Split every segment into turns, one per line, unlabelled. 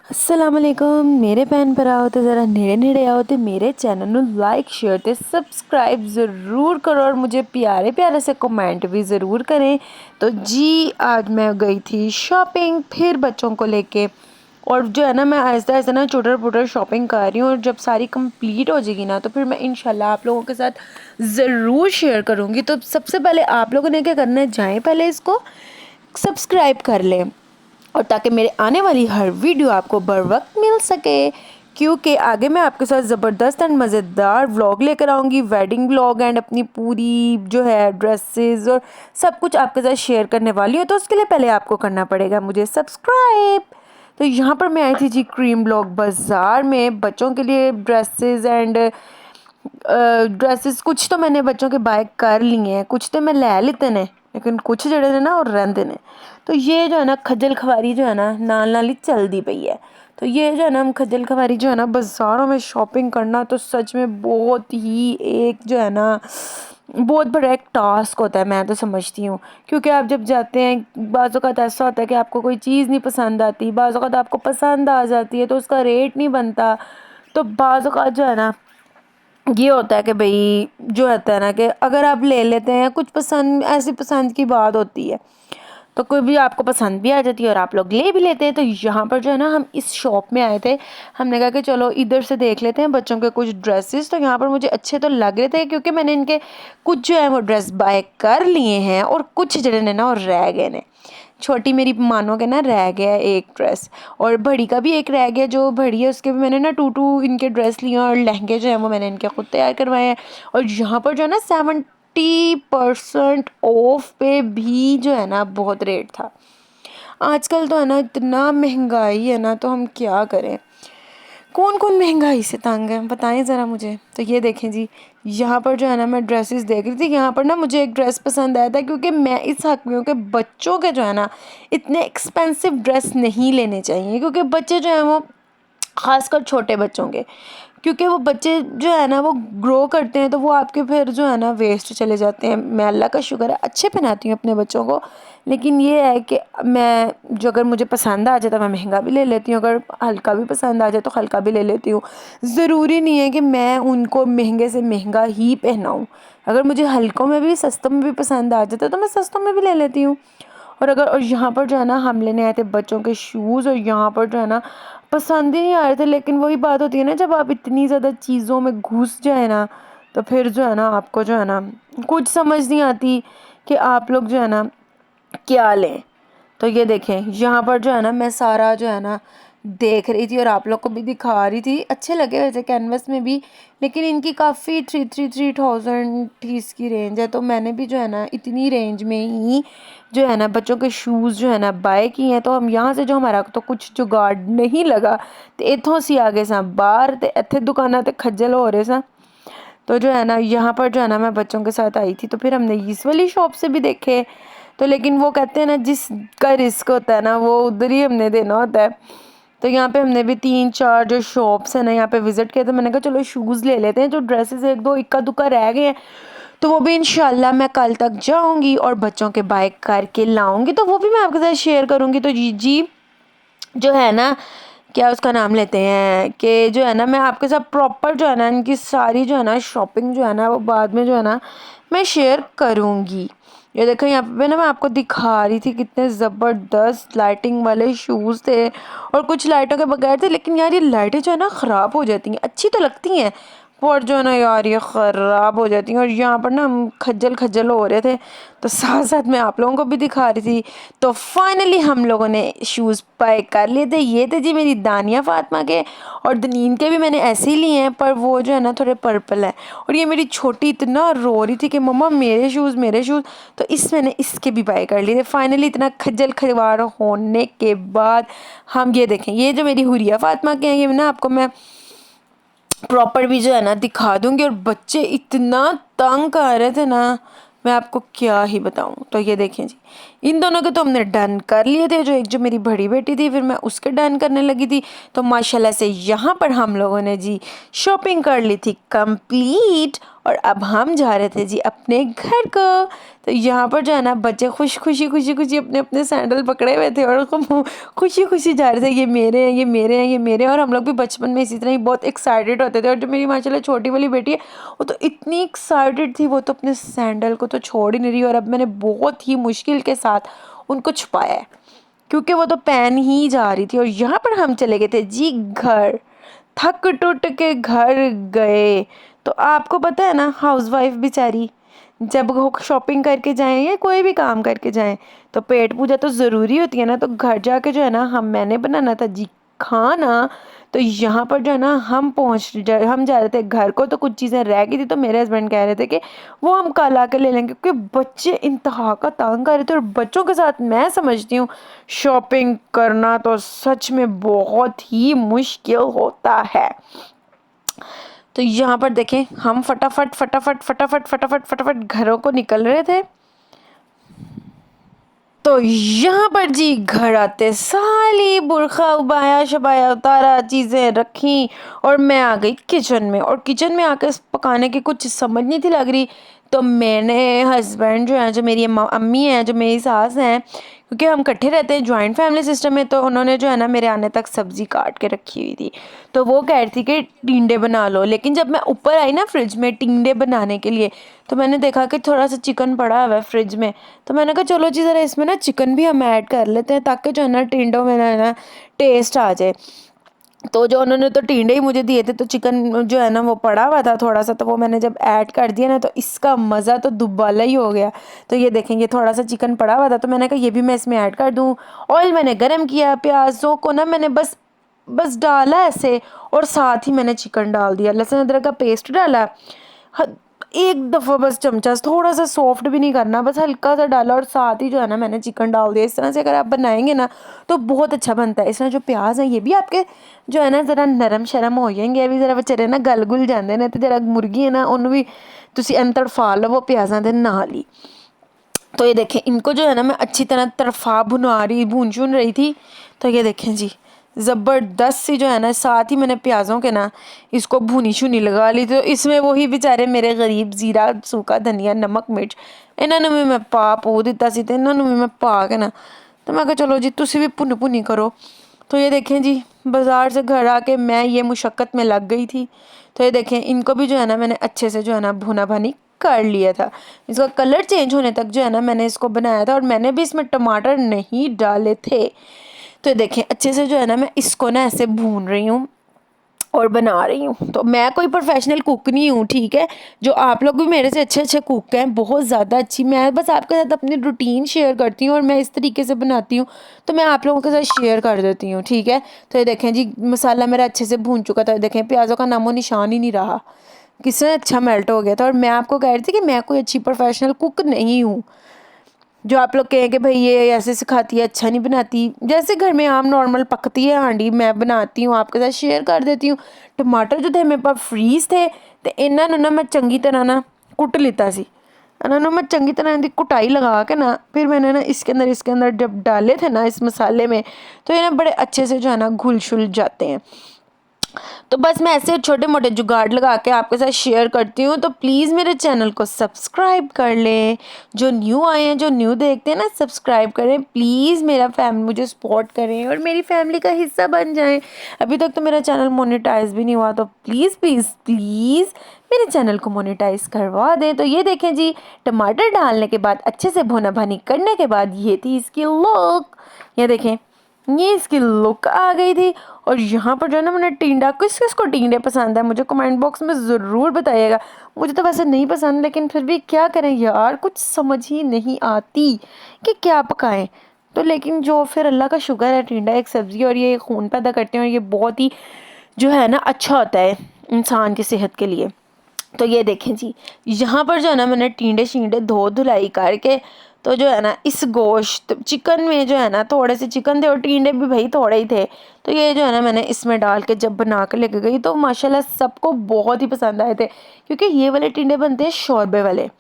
असलकुम मेरे भैन भराओ तो ज़रा नेड़े नेड़े आओ तो मेरे चैनल ਨੂੰ लाइक शेयर ਤੇ सब्सक्राइब ज़रूर करो और मुझे प्यारे प्यारे से कमेंट भी ज़रूर करें। तो जी आज मैं गई थी शॉपिंग फिर बच्चों को लेके, और जो है ना मैं आहिस्ता आहिस्ता ना चुटर पुटर शॉपिंग कर रही हूँ, और जब सारी कंप्लीट हो जाएगी ना तो फिर मैं इंशाल्लाह आप लोगों के साथ ज़रूर शेयर करूँगी। तो सबसे पहले आप लोगों ने क्या करना है, जाएँ पहले इसको सब्सक्राइब कर लें, और ताकि मेरे आने वाली हर वीडियो आपको बर वक्त मिल सके, क्योंकि आगे मैं आपके साथ ज़बरदस्त एंड मज़ेदार व्लॉग लेकर आऊँगी, वेडिंग व्लॉग एंड अपनी पूरी जो है ड्रेसेस और सब कुछ आपके साथ शेयर करने वाली हूँ। तो उसके लिए पहले आपको करना पड़ेगा मुझे सब्सक्राइब। तो यहाँ पर मैं आई थी जी क्रीम ब्लॉक बाज़ार में बच्चों के लिए ड्रेसेस एंड ड्रेसेस कुछ तो मैंने बच्चों के बाय कर लिए हैं, कुछ तो मैं ले लेते ने, लेकिन कुछ जड़े ने ना और रहते ने। तो ये जो है ना खज्जल खवारी जो है ना नाल नाल ही चलती पई है। तो ये जो है ना हम खज्जल खवारी जो है ना बाज़ारों में शॉपिंग करना तो सच में बहुत ही एक जो है ना बहुत बड़ा एक टास्क होता है, मैं तो समझती हूँ। क्योंकि आप जब जाते हैं बाज़ औक़ात ऐसा होता है कि आपको कोई चीज़ नहीं पसंद आती, बाज़ औक़ात आपको पसंद आ जाती है तो उसका रेट नहीं बनता। तो बाज़ औक़ात जो है ना ये होता है कि भाई जो होता है ना कि अगर आप ले लेते हैं कुछ पसंद, ऐसी पसंद की बात होती है तो कोई भी आपको पसंद भी आ जाती है और आप लोग ले भी लेते हैं। तो यहाँ पर जो है ना हम इस शॉप में आए थे, हमने कहा कि चलो इधर से देख लेते हैं बच्चों के कुछ ड्रेसेस। तो यहाँ पर मुझे अच्छे तो लग रहे थे क्योंकि मैंने इनके कुछ जो है वो ड्रेस बाय कर लिए हैं, और कुछ जड़े ने ना और रह गए ने। छोटी मेरी मानो के ना रह गया है एक ड्रेस, और बड़ी का भी एक रह गया। जो बड़ी है उसके भी मैंने ना टू इनके ड्रेस लिए और लहंगे जो हैं वो मैंने इनके खुद तैयार करवाए हैं। और यहाँ पर जो है ना 70% ऑफ पे भी जो है ना बहुत रेट था। आजकल तो है ना इतना महंगाई है ना, तो हम क्या करें, कौन कौन महंगाई से तंग है बताएं ज़रा मुझे। तो ये देखें जी, यहाँ पर जो है ना मैं ड्रेसेस देख रही थी, यहाँ पर ना मुझे एक ड्रेस पसंद आया था, क्योंकि मैं इस हक़ में हूँ कि बच्चों के जो है ना इतने एक्सपेंसिव ड्रेस नहीं लेने चाहिए, क्योंकि बच्चे जो हैं वो ख़ासकर छोटे बच्चों के, क्योंकि वो बच्चे जो है ना वो ग्रो करते हैं तो वो आपके फिर जो है ना वेस्ट चले जाते हैं। मैं अल्लाह का शुक्र है अच्छे पहनाती हूँ अपने बच्चों को, लेकिन ये है कि मैं जो अगर मुझे पसंद आ जाए तो मैं महंगा भी ले लेती हूँ, अगर हल्का भी पसंद आ जाए तो हल्का भी ले लेती हूँ। ज़रूरी नहीं है कि मैं उनको महंगे से महंगा ही पहनाऊँ, अगर मुझे हल्कों में भी सस्तों में भी पसंद आ जाता है तो मैं सस्तों में भी ले लेती हूँ। और यहाँ पर जो है ना हम लेने आए थे बच्चों के शूज़, और यहाँ पर जो है ना पसंद ही नहीं आ रहे थे। लेकिन वही बात होती है ना, जब आप इतनी ज़्यादा चीज़ों में घुस जाए ना तो फिर जो है ना आपको जो है ना कुछ समझ नहीं आती कि आप लोग जो है ना क्या लें। तो ये देखें यहाँ पर जो है ना मैं सारा जो है ना देख रही थी और आप लोग को भी दिखा रही थी। अच्छे लगे वैसे कैनवस में भी, लेकिन इनकी काफ़ी 3,000 थी इसकी रेंज है। तो मैंने भी जो है ना इतनी रेंज में ही जो है ना बच्चों के शूज़ जो है ना बाय किए हैं। तो हम यहाँ से जो हमारा तो कुछ जुगाड़ नहीं लगा, तो इतों सी आगे सा बाहर तो इतने दुकाना तो खज्जल हो रहे सा। तो जो है ना यहाँ पर जो है ना मैं बच्चों के साथ आई थी, तो फिर हमने इस वाली शॉप से भी देखे। तो लेकिन वो कहते हैं ना जिसका रिस्क होता है ना वो उधर ही हमने देना होता है। तो यहाँ पे हमने भी 3-4 जो शॉप्स हैं ना यहाँ पे विज़िट किया। तो मैंने कहा चलो शूज़ ले लेते हैं, जो ड्रेसेस एक दो इक्का दुक्का रह गए हैं तो वो भी इंशाल्लाह मैं कल तक जाऊँगी और बच्चों के बाय करके लाऊँगी, तो वो भी मैं आपके साथ शेयर करूँगी। तो जी जो है ना क्या उसका नाम लेते हैं कि जो है ना मैं आपके साथ प्रॉपर जो है ना इनकी सारी जो है ना शॉपिंग जो है ना वो बाद में जो है ना मैं शेयर करूँगी। ये देखो यहाँ पे ना मैं आपको दिखा रही थी कितने ज़बरदस्त लाइटिंग वाले शूज़ थे, और कुछ लाइटों के बगैर थे। लेकिन यार ये लाइटें जो है ना ख़राब हो जाती हैं, अच्छी तो लगती हैं पर जो है ना यार ये ख़राब हो जाती हैं। और यहाँ पर ना हम खज्जल खज्जल हो रहे थे, तो साथ साथ मैं आप लोगों को भी दिखा रही थी। तो फाइनली हम लोगों ने शूज़ बाय कर लिए थे। ये थे जी मेरी दानिया फ़ातिमा के, और दनीन के भी मैंने ऐसे ही लिए हैं, पर वो जो है ना थोड़े पर्पल है। और ये मेरी छोटी इतना रो रही थी कि मम्मा मेरे शूज़ मेरे शूज़, तो मैंने इसके भी बाय कर लिए थे। फाइनली इतना खज्जल खवार होने के बाद हम ये देखें, ये जो मेरी हुरिया फ़ातिमा के हैं ये ना आपको मैं प्रॉपर भी जो है ना दिखा दूँगी। और बच्चे इतना तंग कर रहे थे ना मैं आपको क्या ही बताऊँ। तो ये देखें जी, इन दोनों के तो हमने डन कर लिए थे। जो एक जो मेरी बड़ी बेटी थी फिर मैं उसके डन करने लगी थी। तो माशाल्लाह से यहाँ पर हम लोगों ने जी शॉपिंग कर ली थी कंप्लीट। और अब हम जा रहे थे जी अपने घर को। तो यहाँ पर जो है ना बच्चे खुशी अपने अपने सैंडल पकड़े हुए थे और खुशी खुशी जा रहे थे, ये मेरे हैं, ये मेरे हैं, ये मेरे हैं। और हम लोग भी बचपन में इसी तरह ही बहुत एक्साइटेड होते थे। और जो मेरी माशाल्लाह छोटी वाली बेटी है वो तो इतनी एक्साइटेड थी, वो तो अपने सैंडल को तो छोड़ ही नहीं रही। और अब मैंने बहुत ही मुश्किल के साथ उनको छुपाया है क्योंकि वो तो पहन ही जा रही थी। और यहाँ पर हम चले गए थे जी घर, थक टुट के घर गए। तो आपको पता है ना, हाउसवाइफ बेचारी जब वो शॉपिंग करके जाएं या कोई भी काम करके जाएं तो पेट पूजा तो ज़रूरी होती है ना। तो घर जाके जो है ना मैंने बनाना था जी खाना। तो यहाँ पर जो है ना हम जा रहे थे घर को, तो कुछ चीज़ें रह गई थी तो मेरे हस्बैंड कह रहे थे कि वो हम कल आके ले लेंगे, क्योंकि बच्चे इंतहा का तंग कर रहे थे। और बच्चों के साथ मैं समझती हूँ शॉपिंग करना तो सच में बहुत ही मुश्किल होता है। तो यहाँ पर देखें हम फटाफट घरों को निकल रहे थे। तो यहाँ पर जी घर आते साली बुरखा उबाया शबाया उतारा, चीज़ें रखी और मैं आ गई किचन में। और किचन में आकर पकाने की कुछ समझ नहीं थी लग रही। तो मैंने हस्बैंड जो है, जो मेरी अम्मी हैं, जो मेरी सास हैं, क्योंकि हम इकट्ठे रहते हैं जॉइंट फैमिली सिस्टम में, तो उन्होंने जो है ना मेरे आने तक सब्ज़ी काट के रखी हुई थी। तो वो कह रही थी कि टिंडे बना लो। लेकिन जब मैं ऊपर आई ना फ्रिज में टिंडे बनाने के लिए, तो मैंने देखा कि थोड़ा सा चिकन पड़ा हुआ है फ्रिज में। तो मैंने कहा चलो जी ज़रा इसमें ना चिकन भी हम ऐड कर लेते हैं ताकि जो है ना टिंडों में ना टेस्ट आ जाए। तो जो उन्होंने तो टिंडे ही मुझे दिए थे, तो चिकन जो है ना वो पड़ा हुआ था थोड़ा सा, तो वो मैंने जब ऐड कर दिया ना तो इसका मज़ा तो दुबाला ही हो गया। तो ये देखेंगे थोड़ा सा चिकन पड़ा हुआ था तो मैंने कहा ये भी मैं इसमें ऐड कर दूँ। ऑयल मैंने गर्म किया, प्याज़ों को ना मैंने बस बस डाला ऐसे, और साथ ही मैंने चिकन डाल दिया, लहसुन अदरक का पेस्ट डाला। एक दफ़ा बस चमचा थोड़ा सा सॉफ्ट भी नहीं करना, बस हल्का सा डाला और साथ ही जो है ना मैंने चिकन डाल दिया। इस तरह से अगर आप बनाएंगे ना तो बहुत अच्छा बनता है। इसमें जो प्याज है ये भी आपके जो है ना ज़रा नरम शरम हो जाएंगे, अभी ज़रा बेचारे ना गल गुल जाते हैं। तो जरा मुर्गी है ना उन्होंने भी तुसी तड़फा लो प्याज़ों के नाल ही। तो ये देखें इनको जो है ना मैं अच्छी तरह तरफा भून चुन रही थी। तो ये देखें जी ज़बरदस्त सी जो है ना, साथ ही मैंने प्याज़ों के ना इसको भुनी शुनी लगा ली। तो इसमें वही बेचारे मेरे गरीब ज़ीरा, सूखा धनिया, नमक, मिर्च इन्होंने भी मैं पू दिता सी, तो इन्होंने भी मैं पा के ना, तो मैं कहा चलो जी तुसी भी भुनी करो। तो ये देखें जी बाज़ार से घर आके मैं ये मुशक्क़त में लग गई थी। तो ये देखें इनको भी जो है ना मैंने अच्छे से जो है ना भुना भनी कर लिया था। इसका कलर चेंज होने तक जो है ना मैंने इसको बनाया था, और मैंने भी इसमें टमाटर नहीं डाले थे। तो देखें अच्छे से जो है ना मैं इसको ना ऐसे भून रही हूँ और बना रही हूँ। तो मैं कोई प्रोफेशनल कुक नहीं हूँ, ठीक है। जो आप लोग भी मेरे से अच्छे अच्छे कुक हैं, बहुत ज़्यादा अच्छी। मैं बस आपके साथ अपनी रूटीन शेयर करती हूँ और मैं इस तरीके से बनाती हूँ, तो मैं आप लोगों के साथ शेयर कर देती हूँ, ठीक है। तो ये देखें जी मसाला मेरा अच्छे से भून चुका था। ये देखें प्याज़ों का नामो निशान ही नहीं रहा, किसने अच्छा मेल्ट हो गया था। और मैं आपको कह रही थी कि मैं कोई अच्छी प्रोफेशनल कुक नहीं हूँ। जो आप लोग कहें कि भाई ये ऐसे सिखाती है, अच्छा नहीं बनाती, जैसे घर में आम नॉर्मल पकती है हांडी मैं बनाती हूँ, आपके साथ शेयर कर देती हूँ। टमाटर जो थे मेरे पास फ्रीज थे, तो इन्होंने ना मैं चंगी तरह ना कुट लिता सी। इन्होंने मैं चंगी तरह इनकी कुटाई लगा के ना फिर मैंने ना इसके अंदर जब डाले थे ना इस मसाले में, तो ये ना बड़े अच्छे से जो है ना घुल शुल जाते हैं। तो बस मैं ऐसे छोटे मोटे जुगाड़ लगा के आपके साथ शेयर करती हूँ। तो प्लीज़ मेरे चैनल को सब्सक्राइब कर लें, जो न्यू आए हैं, जो न्यू देखते हैं ना सब्सक्राइब करें प्लीज़। मेरा फैमिली मुझे सपोर्ट करें और मेरी फैमिली का हिस्सा बन जाएं। अभी तक तो मेरा चैनल मोनेटाइज भी नहीं हुआ, तो प्लीज़ प्लीज़ प्लीज़ मेरे चैनल को मोनेटाइज करवा दें। तो ये देखें जी टमाटर डालने के बाद अच्छे से भुना भनी करने के बाद ये थी इसकी लुक। ये देखें ये इसकी लुक आ गई थी। और यहाँ पर जो है ना मैंने टिंडा, किस किस को टिंडे पसंद है मुझे कमेंट बॉक्स में ज़रूर बताइएगा। मुझे तो वैसे नहीं पसंद, लेकिन फिर भी क्या करें यार, कुछ समझ ही नहीं आती कि क्या पकाएं। तो लेकिन जो फिर अल्लाह का शुक्र है, टिंडा एक सब्ज़ी और ये खून पैदा करते हैं और ये बहुत ही जो है ना अच्छा होता है इंसान की सेहत के लिए। तो ये देखें जी यहाँ पर जो है ना मैंने टिंडे शींडे धो धुलाई करके, तो जो है ना इस गोश्त चिकन में जो है ना थोड़े से चिकन थे और टिंडे भी भाई थोड़े ही थे। तो ये जो है ना मैंने इसमें डाल के जब बना के लेके गई तो माशाल्लाह सबको बहुत ही पसंद आए थे, क्योंकि ये वाले टिंडे बनते हैं शोरबे वाले।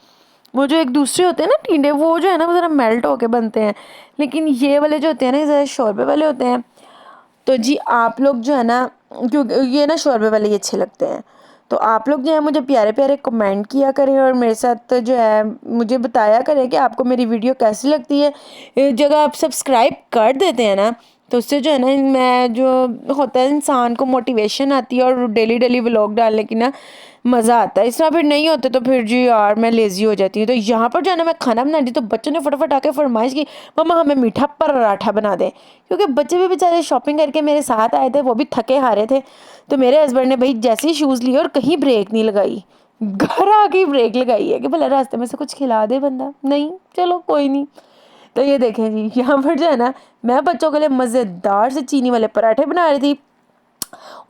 वो जो एक दूसरे होते हैं ना टिंडे, वो जो है ना वो ज़रा मेल्ट होके बनते हैं, लेकिन ये वाले जो होते हैं ना ज़रा शोरबे वाले होते हैं। तो जी आप लोग जो है ना, क्योंकि ये ना शोरबे वाले ही अच्छे लगते हैं। तो आप लोग जो है मुझे प्यारे प्यारे कमेंट किया करें और मेरे साथ जो है मुझे बताया करें कि आपको मेरी वीडियो कैसी लगती है। जगह आप सब्सक्राइब कर देते हैं ना, तो उससे जो है ना मैं जो होता है इंसान को मोटिवेशन आती है और डेली डेली व्लॉग डालने की ना मज़ा आता है। इस तरह फिर नहीं होते तो फिर जी यार मैं लेज़ी हो जाती हूँ। तो यहाँ पर जो है ना मैं खाना बना रही, तो बच्चों ने फटाफट आके फरमाइश की, मम्मा हमें मीठा पराठा बना दे, क्योंकि बच्चे भी बेचारे शॉपिंग करके मेरे साथ आए थे, वो भी थके हारे थे। तो मेरे हस्बैंड ने भाई जैसे ही शूज़ लिए और कहीं ब्रेक नहीं लगाई, घर आके ही ब्रेक लगाई है कि भला रास्ते में से कुछ खिला दे बंदा, नहीं चलो कोई नहीं। तो ये देखें जी, यहाँ पर जो है ना मैं बच्चों के लिए मज़ेदार से चीनी वाले पराठे बना रही थी।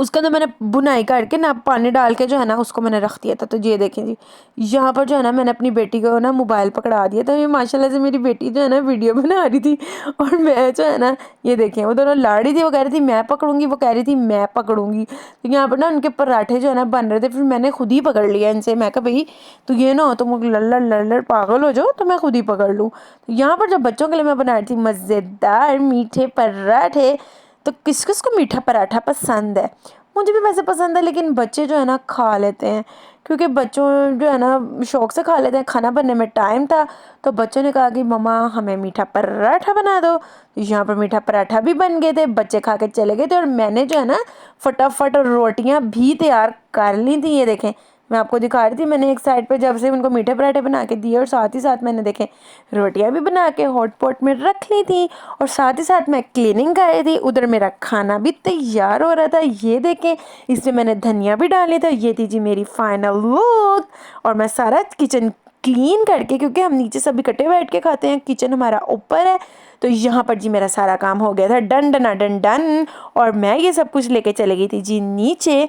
उसके अंदर मैंने बुनाई करके ना पानी डाल के जो है ना उसको मैंने रख दिया था। तो ये देखें जी, यहाँ पर जो है ना मैंने अपनी बेटी को ना मोबाइल पकड़ा दिया था। ये माशाल्लाह से मेरी बेटी जो है ना वीडियो बना रही थी और मैं जो है ना ये देखें वो दोनों लड़ रही थी, वो कह रही थी मैं पकड़ूंगी, वो कह रही थी मैं पकड़ूंगी। तो यहाँ पर ना उनके पराठे जो है ना बन रहे थे, फिर मैंने खुद ही पकड़ लिया इनसे। मैं कहा भाई तो ये ना हो तुम लड़ पागल हो जाओ, तो मैं खुद ही पकड़ लूँ। तो यहाँ पर जब बच्चों के लिए मैं बना रही थी मज़ेदार मीठे पराठे, तो किस किस को मीठा पराठा पसंद है? मुझे भी वैसे पसंद है, लेकिन बच्चे जो है ना खा लेते हैं, क्योंकि बच्चों जो है ना शौक से खा लेते हैं। खाना बनने में टाइम था तो बच्चों ने कहा कि मम्मा हमें मीठा पराठा बना दो। तो यहाँ पर मीठा पराठा भी बन गए थे, बच्चे खा के चले गए थे और मैंने जो है ना फटाफट रोटियाँ भी तैयार कर ली थी। ये देखें मैं आपको दिखा रही थी, मैंने एक साइड पे जब से उनको मीठे पराठे बना के दिए और साथ ही साथ मैंने देखें रोटियां भी बना के हॉट पॉट में रख ली थी और साथ ही साथ मैं क्लीनिंग कर रही थी। उधर मेरा खाना भी तैयार हो रहा था। ये देखें इसमें मैंने धनिया भी डाली था। ये थी जी मेरी फाइनल लुक। और मैं सारा किचन क्लीन करके, क्योंकि हम नीचे सभी इकट्ठे बैठ के खाते हैं, किचन हमारा ऊपर है, तो यहाँ पर जी मेरा सारा काम हो गया था डन डना डन डन। और मैं ये सब कुछ लेके चली गई थी जी नीचे।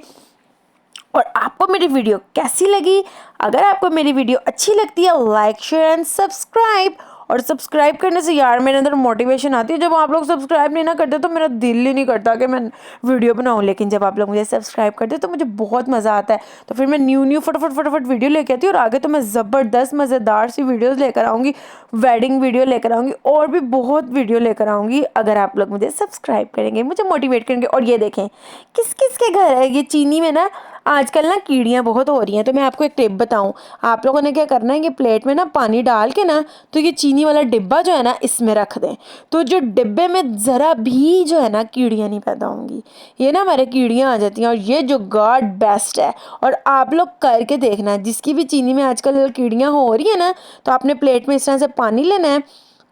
और आपको मेरी वीडियो कैसी लगी? अगर आपको मेरी वीडियो अच्छी लगती है लाइक शेयर एंड सब्सक्राइब। और सब्सक्राइब करने से यार मेरे अंदर मोटिवेशन आती है। जब आप लोग सब्सक्राइब नहीं ना करते तो मेरा दिल ही नहीं करता कि मैं वीडियो बनाऊं, लेकिन जब आप लोग मुझे सब्सक्राइब करते तो मुझे बहुत मज़ा आता है। तो फिर मैं न्यू फटाफट वीडियो लेके आती हूँ और आगे तो मैं ज़बरदस्त मज़ेदार सी वीडियोज़ लेकर आऊँगी, वेडिंग वीडियो लेकर आऊँगी और भी बहुत वीडियो लेकर आऊँगी, अगर आप लोग मुझे सब्सक्राइब करेंगे, मुझे मोटिवेट करेंगे। और ये देखें किस किस के घर है ये चीनी में ना आजकल ना कीड़ियाँ बहुत हो रही हैं। तो मैं आपको एक टिप बताऊं, आप लोगों ने क्या करना है कि प्लेट में ना पानी डाल के ना तो ये चीनी वाला डिब्बा जो है ना इसमें रख दें, तो जो डिब्बे में ज़रा भी जो है ना कीड़ियाँ नहीं पैदा होंगी। ये ना हमारे कीड़ियाँ आ जाती हैं और ये जो गार्ड बेस्ट है। और आप लोग करके देखना, जिसकी भी चीनी में आजकल कीड़ियाँ हो रही है ना, तो आपने प्लेट में इस तरह से पानी लेना है,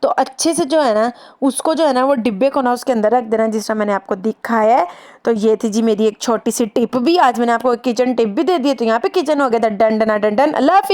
तो अच्छे से जो है ना उसको जो है ना वो डिब्बे को ना उसके अंदर रख देना, जिस तरह मैंने आपको दिखाया है। तो ये थी जी मेरी एक छोटी सी टिप भी। आज मैंने आपको एक किचन टिप भी दे दी है। तो यहाँ पे किचन हो गया था डन डना डन डन। अल्लाह हाफिज़।